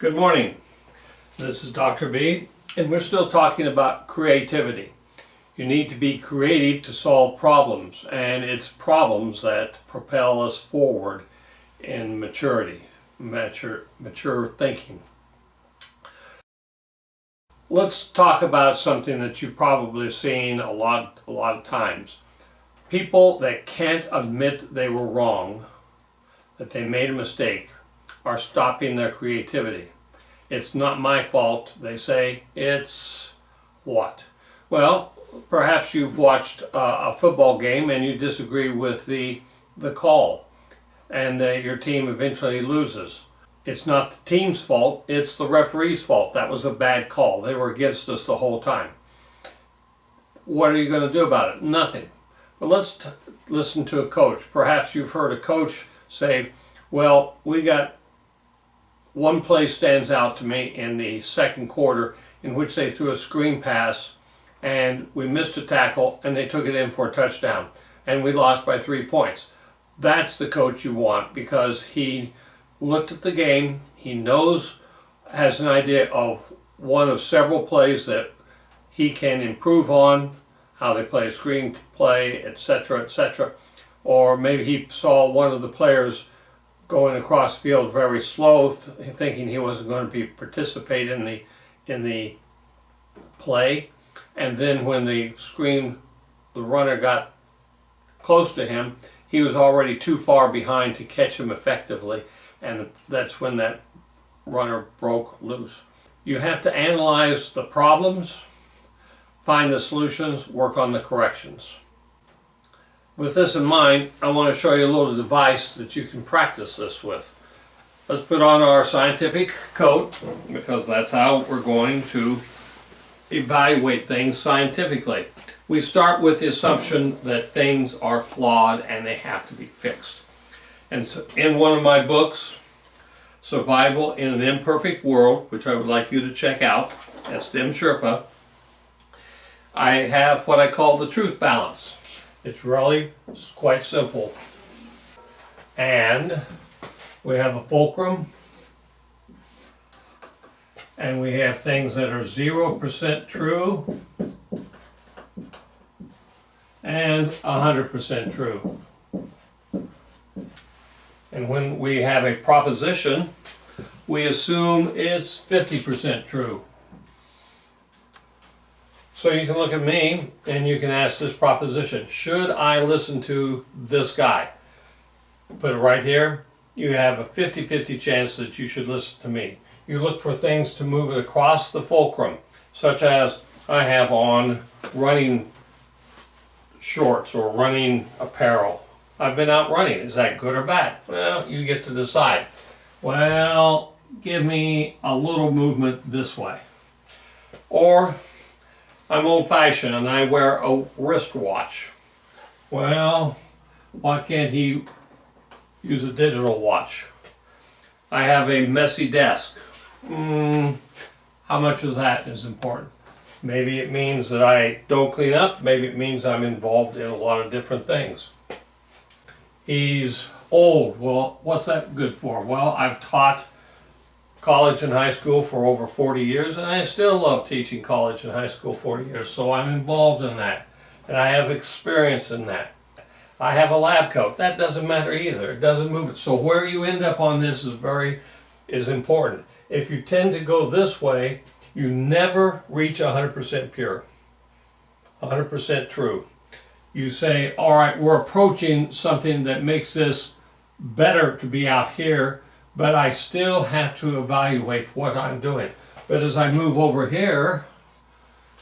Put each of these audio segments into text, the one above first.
Good morning. This is Dr. B, and we're still talking about creativity. You need to be creative to solve problems, and it's problems that propel us forward in maturity, mature thinking. Let's talk about something that you've probably seen a lot of times. People that can't admit they were wrong, that they made a mistake, are stopping their creativity. It's not my fault, they say. It's what? Well, perhaps you've watched a football game and you disagree with the call, and your team eventually loses. It's not the team's fault, it's the referee's fault. That was a bad call. They were against us the whole time. What are you going to do about it? Nothing. But let's listen to a coach. Perhaps you've heard a coach say, well, we got one play stands out to me in the second quarter in which they threw a screen pass and we missed a tackle and they took it in for a touchdown and we lost by 3 points. That's the coach you want, because he looked at the game, he has an idea of one of several plays that he can improve on, how they play a screen play, etc., etc. Or maybe he saw one of the players going across the field very slow, thinking he wasn't going to participate in the play, and then when the runner got close to him, he was already too far behind to catch him effectively, and that's when that runner broke loose. You have to analyze the problems, find the solutions, work on the corrections. With this in mind, I want to show you a little device that you can practice this with. Let's put on our scientific coat, because that's how we're going to evaluate things scientifically. We start with the assumption that things are flawed and they have to be fixed. And so in one of my books, Survival in an Imperfect World, which I would like you to check out, that's Stem Sherpa, I have what I call the truth balance. It's really quite simple. And we have a fulcrum, and we have things that are 0% true and 100% true. And when we have a proposition, we assume it's 50% true. So you can look at me and you can ask this proposition: should I listen to this guy? Put it right here. You have a 50-50 chance that you should listen to me. You look for things to move it across the fulcrum, such as I have on running shorts or running apparel. I've been out running. Is that good or bad? Well, you get to decide. Well, give me a little movement this way. Or I'm old-fashioned and I wear a wristwatch. Well, why can't he use a digital watch? I have a messy desk. How much of that is important? Maybe it means that I don't clean up. Maybe it means I'm involved in a lot of different things. He's old. Well, what's that good for? Well, I've taught college and high school for over 40 years, and I still love teaching college and high school 40 years, so I'm involved in that, and I have experience in that. I have a lab coat. That doesn't matter either. It doesn't move it. So where you end up on this is important. If you tend to go this way, you never reach 100% pure, 100% true. You say, all right, we're approaching something that makes this better to be out here, but I still have to evaluate what I'm doing. But as I move over here,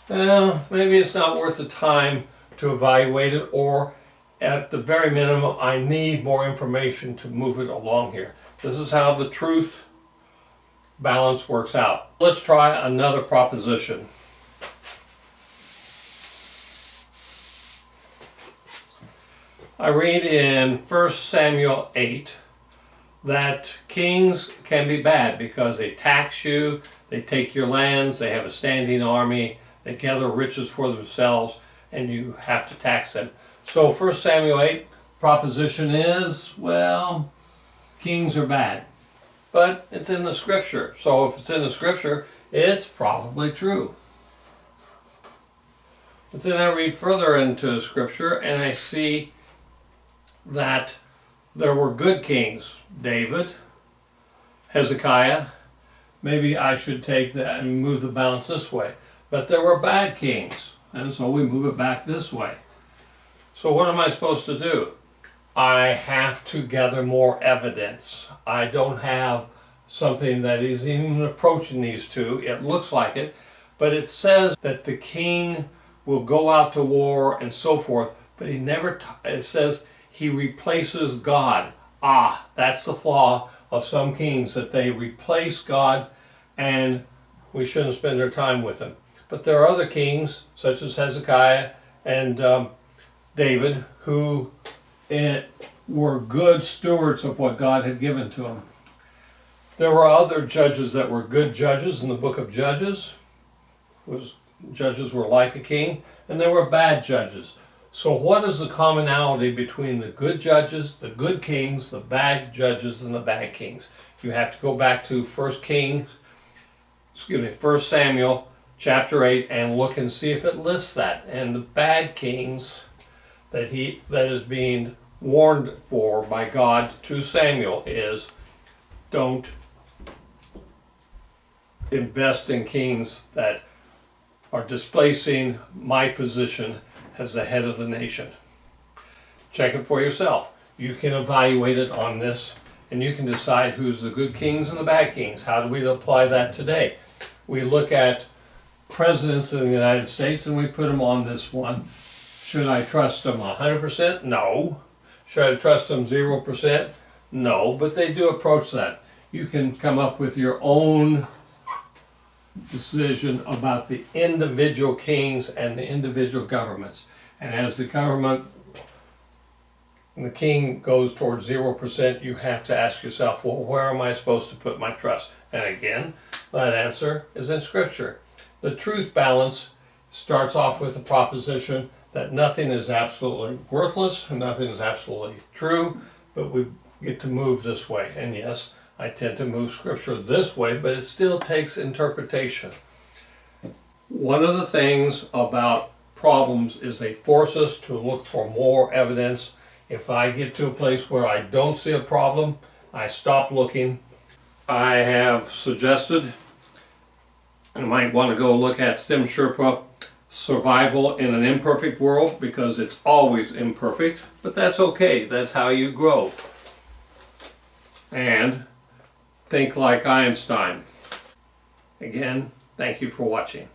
well, maybe it's not worth the time to evaluate it, or at the very minimum, I need more information to move it along here. This is how the truth balance works out. Let's try another proposition. I read in 1 Samuel 8 that kings can be bad because they tax you, they take your lands, they have a standing army, they gather riches for themselves, and you have to tax them. So 1 Samuel 8 proposition is, well, kings are bad. but it's in the scripture. So if it's in the scripture, it's probably true. But then I read further into scripture and I see that there were good kings. David, Hezekiah. Maybe I should take that and move the balance this way. But there were bad kings, and so we move it back this way. So what am I supposed to do? I have to gather more evidence. I don't have something that is even approaching these two. It looks like it, but it says that the king will go out to war and so forth, but he never, it says he replaces God. Ah, that's the flaw of some kings, that they replace God, and we shouldn't spend our time with him. But there are other kings, such as Hezekiah and David, who were good stewards of what God had given to them. There were other judges that were good judges in the book of Judges. Judges were like a king, and there were bad judges. So what is the commonality between the good judges, the good kings, the bad judges, and the bad kings? You have to go back to 1 Samuel chapter 8 and look and see if it lists that. And the bad kings that is being warned for by God to Samuel is, don't invest in kings that are displacing my position as the head of the nation. Check it for yourself. You can evaluate it on this, and you can decide who's the good kings and the bad kings. How do we apply that today? We look at presidents in the United States and we put them on this one. Should I trust them 100%? No. Should I trust them 0%? No, but they do approach that. You can come up with your own decision about the individual kings and the individual governments. And as the government and the king goes towards 0%, you have to ask yourself, well, where am I supposed to put my trust? And again, that answer is in Scripture. The truth balance starts off with the proposition that nothing is absolutely worthless and nothing is absolutely true, but we get to move this way. And yes, I tend to move Scripture this way, but it still takes interpretation. One of the things about problems is they force us to look for more evidence. If I get to a place where I don't see a problem, I stop looking. I have suggested, you might want to go look at Tim Sherpa, Survival in an Imperfect World, because it's always imperfect, but that's okay. That's how you grow. And Think Like Einstein. Again, thank you for watching.